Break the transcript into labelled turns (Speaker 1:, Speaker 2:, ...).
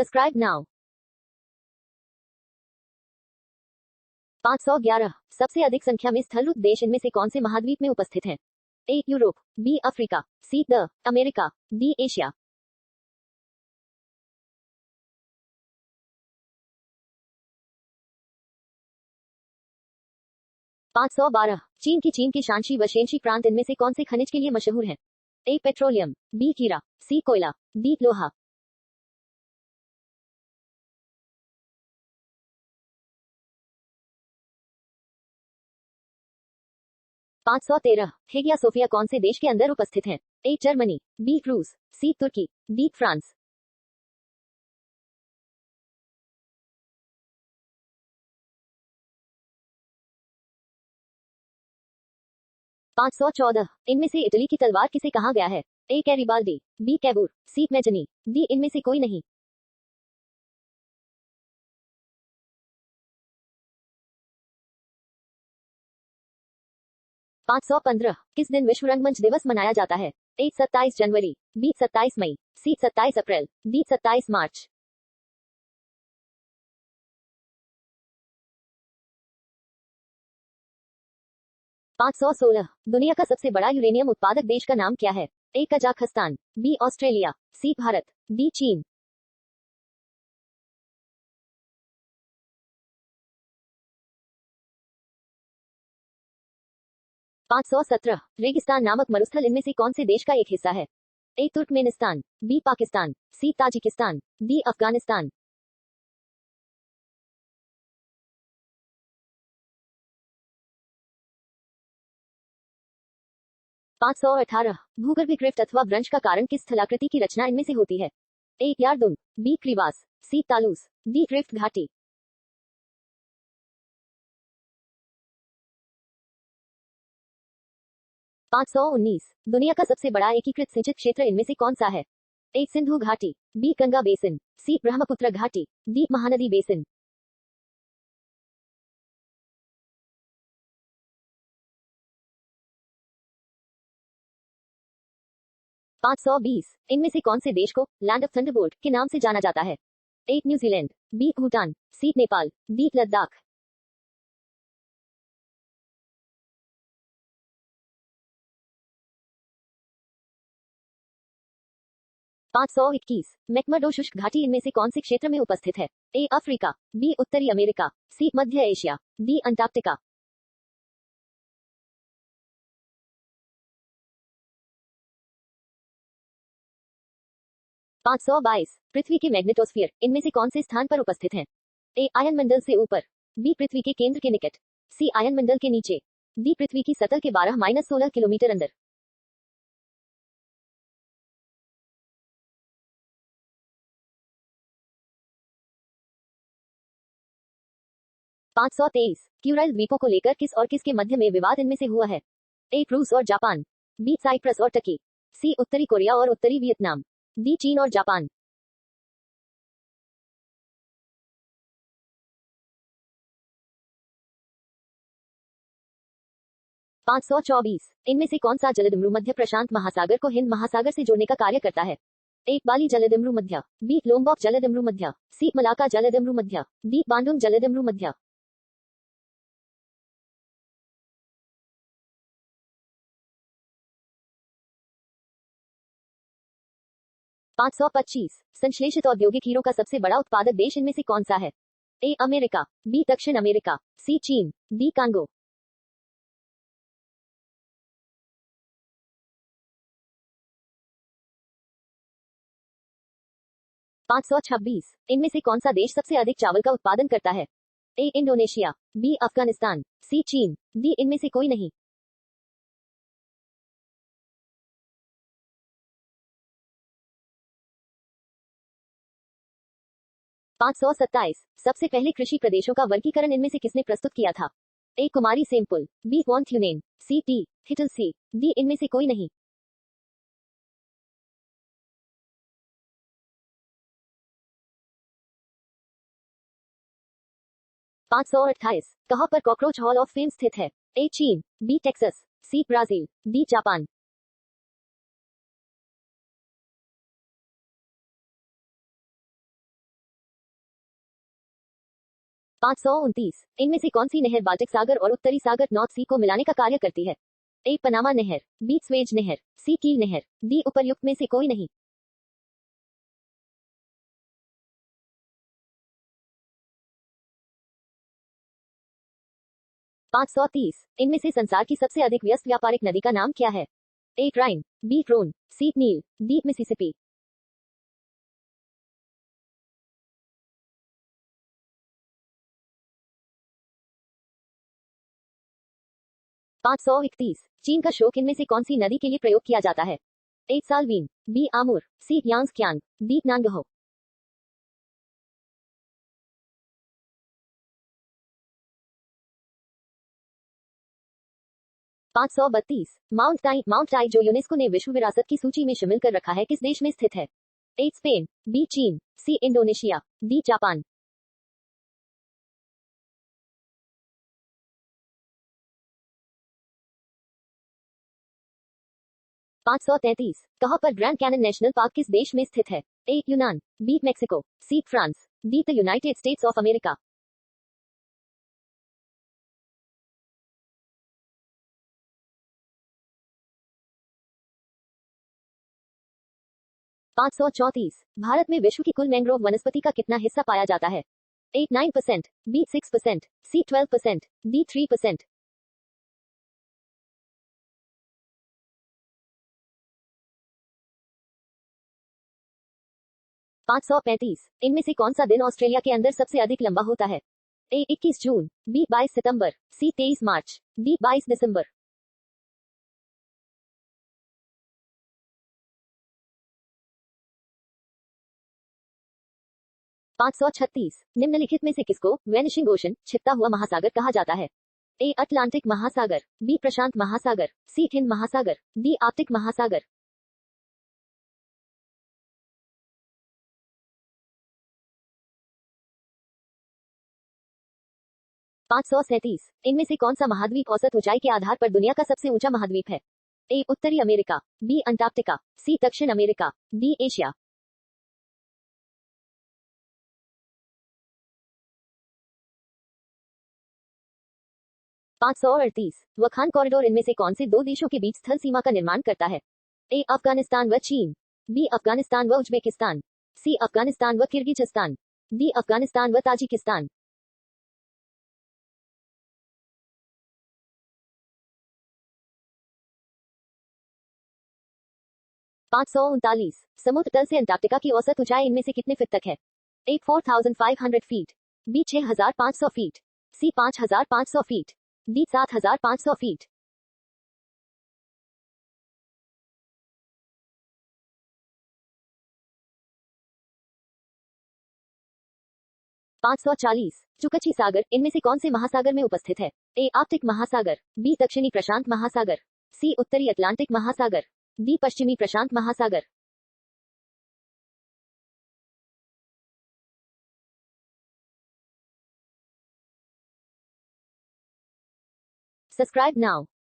Speaker 1: Subscribe now. 511 सबसे अधिक संख्या में स्थलरूप देश इनमें से कौन से महाद्वीप में उपस्थित हैं? A Europe, B Africa, C the America, D Asia. 512 चीन की शांशी व शेंशी प्रांत इनमें से कौन से खनिज के लिए मशहूर है? ए पेट्रोलियम, बी हीरा, सी कोयला, डी लोहा। 513 हेगिया सोफिया कौन से देश के अंदर उपस्थित है? ए जर्मनी, बी रूस, सी तुर्की, डी फ्रांस। 514 इनमें से इटली की तलवार किसे कहा गया है? ए कैरिबाल्डी, बी कैबूर, सी मेजनी, डी इनमें से कोई नहीं। 515 किस दिन विश्व रंगमंच दिवस मनाया जाता है? ए 27 जनवरी, बी 27 मई, सी 27 अप्रैल, डी 27 मार्च। 516 दुनिया का सबसे बड़ा यूरेनियम उत्पादक देश का नाम क्या है? ए कजाखस्तान, बी ऑस्ट्रेलिया, सी भारत, डी चीन। 517 रेगिस्तान नामक मरुस्थल इनमें से कौन से देश का एक हिस्सा है? ए तुर्कमेनिस्तान, बी पाकिस्तान, सी ताजिकिस्तान, डी अफगानिस्तान। 518 भूगर्भीय ड्रिफ्ट अथवा ब्रंश का कारण किस स्थलाकृति की रचना इनमें से होती है? ए यार्दुम, बी क्रीवास, सी तालूस, डी ड्रिफ्ट घाटी। 519 दुनिया का सबसे बड़ा एकीकृत सिंचित क्षेत्र इनमें से कौन सा है? ए सिंधु घाटी, बी गंगा बेसिन, सी ब्रह्मपुत्र घाटी, डी महानदी बेसिन। 520 इनमें से कौन से देश को लैंड ऑफ थंडरबोल्ट के नाम से जाना जाता है? ए न्यूजीलैंड, बी भूटान, सी नेपाल, डी लद्दाख। 521 मैक्मर्डो शुष्क घाटी इनमें से कौन से क्षेत्र में उपस्थित है? ए अफ्रीका, बी उत्तरी अमेरिका, सी मध्य एशिया, डी अंटार्कटिका। 522 पृथ्वी के मैग्नेटोस्फीयर इनमें से कौन से स्थान पर उपस्थित है? ए आयन मंडल से ऊपर, बी पृथ्वी के केंद्र के निकट, सी आयन मंडल के नीचे, डी पृथ्वी की सतह के 12-16 किलोमीटर अंदर। 523 क्यूराइल द्वीपों को लेकर किस और किसके मध्य में विवाद इनमें से हुआ है? ए रूस और जापान, बी साइप्रस और टर्की, सी उत्तरी कोरिया और उत्तरी वियतनाम, डी चीन और जापान। 524 इनमें से कौन सा जलदिम्रू मध्य प्रशांत महासागर को हिंद महासागर से जोड़ने का कार्य करता है? ए बाली जलदिम्रू मध्य, बी लोम्बॉक जलदिम्रू मध्य, सी मलाका जलदिम्रू मध्य, डी बांडुंग जलदिम्रू मध्य। 525 संश्लेषित औद्योगिक हीरो का सबसे बड़ा उत्पादक देश इनमें से कौन सा है? ए अमेरिका, बी दक्षिण अमेरिका, सी चीन, डी कांगो। 526 इनमें से कौन सा देश सबसे अधिक चावल का उत्पादन करता है? ए इंडोनेशिया, बी अफगानिस्तान, सी चीन, डी इनमें से कोई नहीं। 527 सबसे पहले कृषि प्रदेशों का वर्गीकरण इनमें से किसने प्रस्तुत किया था? ए कुमारी Semple, B von Thunen, C T हिटल, सी डी इनमें से कोई नहीं। 528 कहाँ पर कॉकरोच हॉल ऑफ फेम स्थित है? ए चीन, B Texas, C Brazil, D Japan. 529 इनमें से कौन सी नहर बाल्टिक सागर और उत्तरी सागर नॉर्थ सी को मिलाने का कार्य करती है? ए पनामा नहर, बी स्वेज नहर, सी कील नहर, डी उपर्युक्त में से कोई नहीं। 530 इनमें से संसार की सबसे अधिक व्यस्त व्यापारिक नदी का नाम क्या है? ए राइन, बी रोन, सी नील, डी मिसिसिपी। 531 चीन का शोक इनमें से कौन सी नदी के लिए प्रयोग किया जाता है? ए साल्वीन, बी आमुर, सी यांग्स 532 माउंट टाई जो यूनेस्को ने विश्व विरासत की सूची में शामिल कर रखा है किस देश में स्थित है? ए स्पेन, बी चीन, सी इंडोनेशिया, डी जापान। 533 कहाँ पर ग्रैंड कैनन नेशनल पार्क किस देश में स्थित है? ए यूनान, B Mexico, C France, D the United States of America. 534 Bharat में विश्व की कुल मैंग्रोव वनस्पति का कितना हिस्सा पाया जाता है? ए 9%, बी 6%, सी 12%, डी 3%। 535 इनमें से कौन सा दिन ऑस्ट्रेलिया के अंदर सबसे अधिक लंबा होता है? ए 21 जून, बी 22 सितंबर, सी 23 मार्च, डी 22 दिसंबर। 536 निम्नलिखित में से किसको वेनिशिंग ओशन छिपता हुआ महासागर कहा जाता है? ए अटलांटिक महासागर, बी प्रशांत महासागर, सी हिंद महासागर, डी आर्कटिक महासागर। 537 इनमें से कौन सा महाद्वीप औसत ऊंचाई के आधार पर दुनिया का सबसे ऊंचा महाद्वीप है? ए उत्तरी अमेरिका, बी अंटार्कटिका, सी दक्षिण अमेरिका, डी एशिया। 538 वखान कॉरिडोर इनमें से कौन से दो देशों के बीच स्थल सीमा का निर्माण करता है? ए अफगानिस्तान व चीन, बी अफगानिस्तान व उज्बेकिस्तान, सी अफगानिस्तान व किर्गिजिस्तान, डी अफगानिस्तान व ताजिकिस्तान। 539 समुद्र तल से अंटार्कटिका की औसत ऊंचाई इनमें से कितने फीट तक है? ए 4500 फीट, बी 6500 फीट, सी 5500 फीट, डी 7500 फीट। 540 चुकची सागर इनमें से कौन से महासागर में उपस्थित है? ए आर्कटिक महासागर, बी दक्षिणी प्रशांत महासागर, सी उत्तरी अटलांटिक महासागर, डी पश्चिमी प्रशांत महासागर। 'Subscribe now'